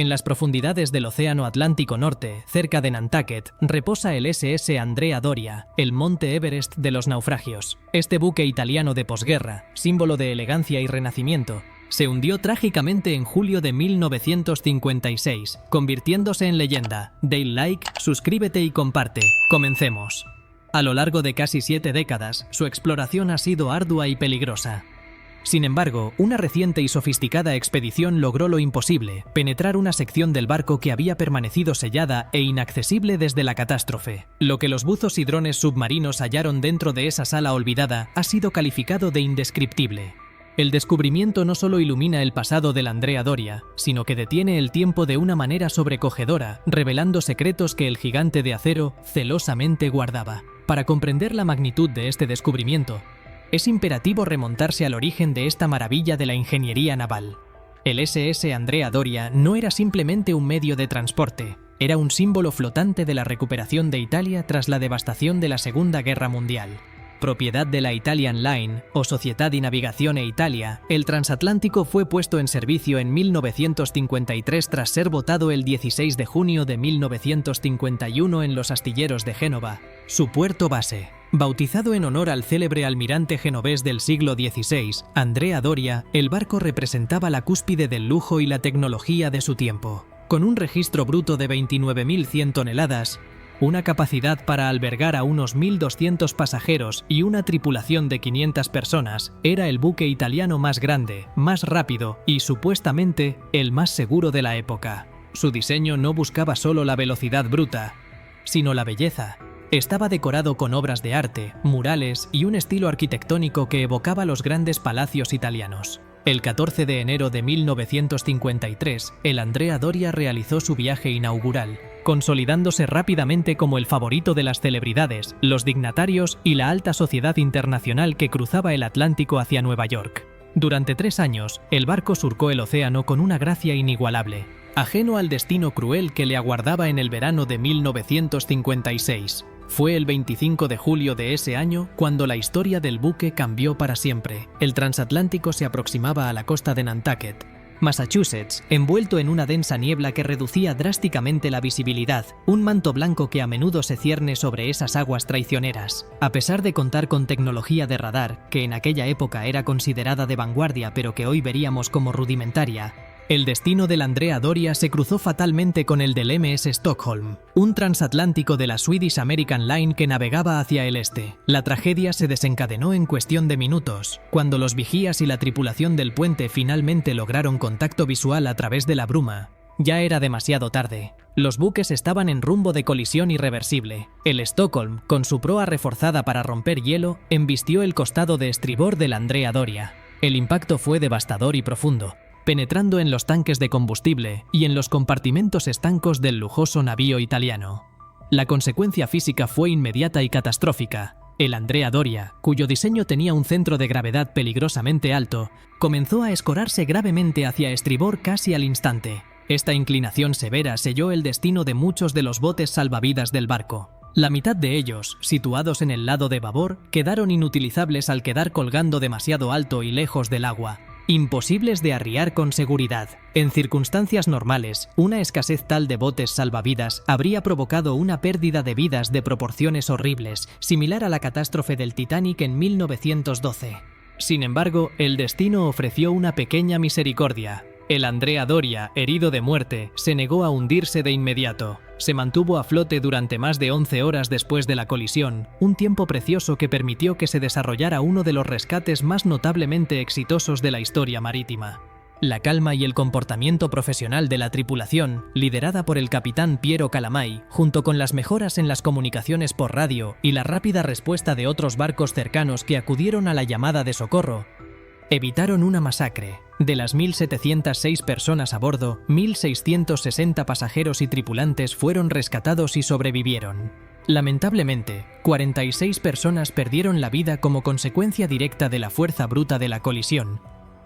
En las profundidades del Océano Atlántico Norte, cerca de Nantucket, reposa el SS Andrea Doria, el monte Everest de los naufragios. Este buque italiano de posguerra, símbolo de elegancia y renacimiento, se hundió trágicamente en julio de 1956, convirtiéndose en leyenda. Dale like, suscríbete y comparte. Comencemos. A lo largo de casi 7 décadas, su exploración ha sido ardua y peligrosa. Sin embargo, una reciente y sofisticada expedición logró lo imposible, penetrar una sección del barco que había permanecido sellada e inaccesible desde la catástrofe. Lo que los buzos y drones submarinos hallaron dentro de esa sala olvidada ha sido calificado de indescriptible. El descubrimiento no solo ilumina el pasado del Andrea Doria, sino que detiene el tiempo de una manera sobrecogedora, revelando secretos que el gigante de acero celosamente guardaba. Para comprender la magnitud de este descubrimiento, es imperativo remontarse al origen de esta maravilla de la ingeniería naval. El SS Andrea Doria no era simplemente un medio de transporte, era un símbolo flotante de la recuperación de Italia tras la devastación de la Segunda Guerra Mundial. Propiedad de la Italian Line o Società di Navigazione Italia, el transatlántico fue puesto en servicio en 1953 tras ser botado el 16 de junio de 1951 en los astilleros de Génova, su puerto base. Bautizado en honor al célebre almirante genovés del siglo XVI, Andrea Doria, el barco representaba la cúspide del lujo y la tecnología de su tiempo. Con un registro bruto de 29.100 toneladas, una capacidad para albergar a unos 1.200 pasajeros y una tripulación de 500 personas, era el buque italiano más grande, más rápido y supuestamente el más seguro de la época. Su diseño no buscaba solo la velocidad bruta, sino la belleza. Estaba decorado con obras de arte, murales y un estilo arquitectónico que evocaba los grandes palacios italianos. El 14 de enero de 1953, el Andrea Doria realizó su viaje inaugural, consolidándose rápidamente como el favorito de las celebridades, los dignatarios y la alta sociedad internacional que cruzaba el Atlántico hacia Nueva York. Durante 3 años, el barco surcó el océano con una gracia inigualable, ajeno al destino cruel que le aguardaba en el verano de 1956. Fue el 25 de julio de ese año cuando la historia del buque cambió para siempre. El transatlántico se aproximaba a la costa de Nantucket, Massachusetts, envuelto en una densa niebla que reducía drásticamente la visibilidad, un manto blanco que a menudo se cierne sobre esas aguas traicioneras. A pesar de contar con tecnología de radar, que en aquella época era considerada de vanguardia pero que hoy veríamos como rudimentaria, el destino del Andrea Doria se cruzó fatalmente con el del MS Stockholm, un transatlántico de la Swedish American Line que navegaba hacia el este. La tragedia se desencadenó en cuestión de minutos, cuando los vigías y la tripulación del puente finalmente lograron contacto visual a través de la bruma. Ya era demasiado tarde. Los buques estaban en rumbo de colisión irreversible. El Stockholm, con su proa reforzada para romper hielo, embistió el costado de estribor del Andrea Doria. El impacto fue devastador y profundo, penetrando en los tanques de combustible y en los compartimentos estancos del lujoso navío italiano. La consecuencia física fue inmediata y catastrófica. El Andrea Doria, cuyo diseño tenía un centro de gravedad peligrosamente alto, comenzó a escorarse gravemente hacia estribor casi al instante. Esta inclinación severa selló el destino de muchos de los botes salvavidas del barco. La mitad de ellos, situados en el lado de babor, quedaron inutilizables al quedar colgando demasiado alto y lejos del agua, imposibles de arriar con seguridad. En circunstancias normales, una escasez tal de botes salvavidas habría provocado una pérdida de vidas de proporciones horribles, similar a la catástrofe del Titanic en 1912. Sin embargo, el destino ofreció una pequeña misericordia. El Andrea Doria, herido de muerte, se negó a hundirse de inmediato. Se mantuvo a flote durante más de 11 horas después de la colisión, un tiempo precioso que permitió que se desarrollara uno de los rescates más notablemente exitosos de la historia marítima. La calma y el comportamiento profesional de la tripulación, liderada por el capitán Piero Calamai, junto con las mejoras en las comunicaciones por radio y la rápida respuesta de otros barcos cercanos que acudieron a la llamada de socorro, evitaron una masacre. De las 1.706 personas a bordo, 1.660 pasajeros y tripulantes fueron rescatados y sobrevivieron. Lamentablemente, 46 personas perdieron la vida como consecuencia directa de la fuerza bruta de la colisión,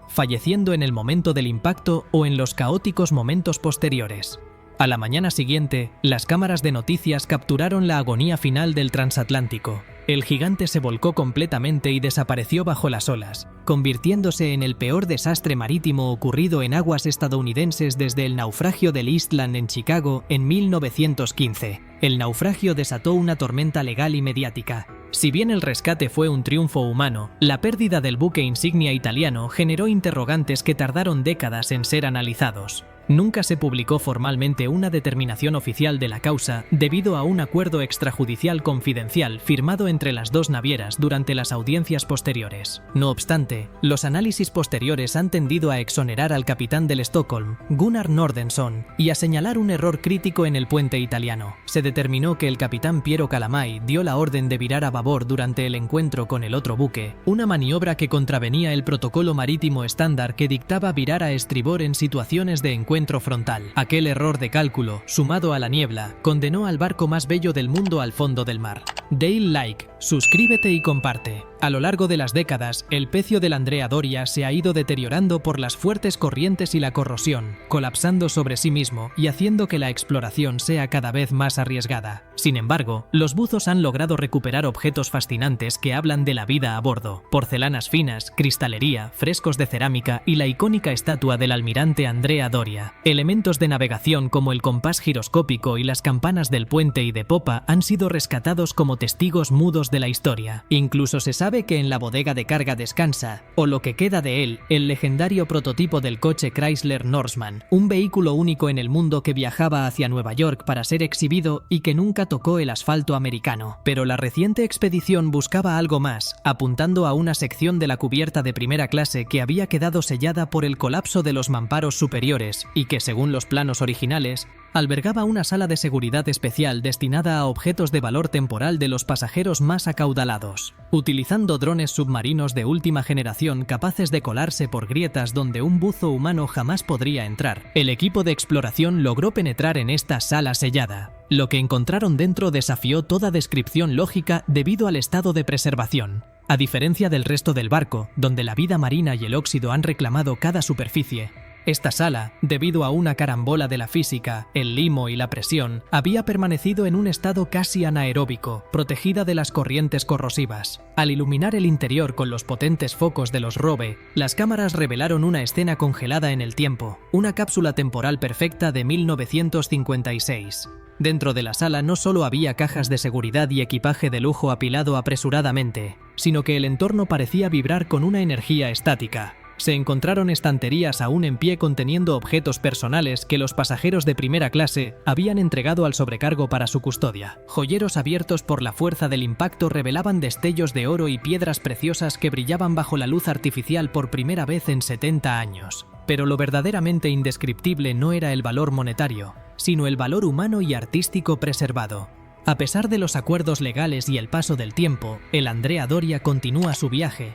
falleciendo en el momento del impacto o en los caóticos momentos posteriores. A la mañana siguiente, las cámaras de noticias capturaron la agonía final del transatlántico. El gigante se volcó completamente y desapareció bajo las olas, convirtiéndose en el peor desastre marítimo ocurrido en aguas estadounidenses desde el naufragio del Eastland en Chicago en 1915. El naufragio desató una tormenta legal y mediática. Si bien el rescate fue un triunfo humano, la pérdida del buque insignia italiano generó interrogantes que tardaron décadas en ser analizados. Nunca se publicó formalmente una determinación oficial de la causa debido a un acuerdo extrajudicial confidencial firmado entre las dos navieras durante las audiencias posteriores. No obstante, los análisis posteriores han tendido a exonerar al capitán del Stockholm, Gunnar Nordenson, y a señalar un error crítico en el puente italiano. Se determinó que el capitán Piero Calamai dio la orden de virar a babor durante el encuentro con el otro buque, una maniobra que contravenía el protocolo marítimo estándar que dictaba virar a estribor en situaciones de encuentro frontal. Aquel error de cálculo, sumado a la niebla, condenó al barco más bello del mundo al fondo del mar. Dale like, suscríbete y comparte. A lo largo de las décadas, el pecio del Andrea Doria se ha ido deteriorando por las fuertes corrientes y la corrosión, colapsando sobre sí mismo y haciendo que la exploración sea cada vez más arriesgada. Sin embargo, los buzos han logrado recuperar objetos fascinantes que hablan de la vida a bordo: porcelanas finas, cristalería, frescos de cerámica y la icónica estatua del almirante Andrea Doria. Elementos de navegación como el compás giroscópico y las campanas del puente y de popa han sido rescatados como testigos mudos de la historia. Incluso se sabe que en la bodega de carga descansa, o lo que queda de él, el legendario prototipo del coche Chrysler Norseman, un vehículo único en el mundo que viajaba hacia Nueva York para ser exhibido y que nunca tocó el asfalto americano. Pero la reciente expedición buscaba algo más, apuntando a una sección de la cubierta de primera clase que había quedado sellada por el colapso de los mamparos superiores y que, según los planos originales, albergaba una sala de seguridad especial destinada a objetos de valor temporal de los pasajeros más acaudalados. Utilizando drones submarinos de última generación capaces de colarse por grietas donde un buzo humano jamás podría entrar, el equipo de exploración logró penetrar en esta sala sellada. Lo que encontraron dentro desafió toda descripción lógica debido al estado de preservación. A diferencia del resto del barco, donde la vida marina y el óxido han reclamado cada superficie, esta sala, debido a una carambola de la física, el limo y la presión, había permanecido en un estado casi anaeróbico, protegida de las corrientes corrosivas. Al iluminar el interior con los potentes focos de los Robe, las cámaras revelaron una escena congelada en el tiempo, una cápsula temporal perfecta de 1956. Dentro de la sala no solo había cajas de seguridad y equipaje de lujo apilado apresuradamente, sino que el entorno parecía vibrar con una energía estática. Se encontraron estanterías aún en pie conteniendo objetos personales que los pasajeros de primera clase habían entregado al sobrecargo para su custodia. Joyeros abiertos por la fuerza del impacto revelaban destellos de oro y piedras preciosas que brillaban bajo la luz artificial por primera vez en 70 años. Pero lo verdaderamente indescriptible no era el valor monetario, sino el valor humano y artístico preservado. A pesar de los acuerdos legales y el paso del tiempo, el Andrea Doria continúa su viaje.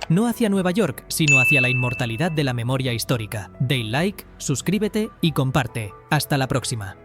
No hacia Nueva York, sino hacia la inmortalidad de la memoria histórica. Dale like, suscríbete y comparte. Hasta la próxima.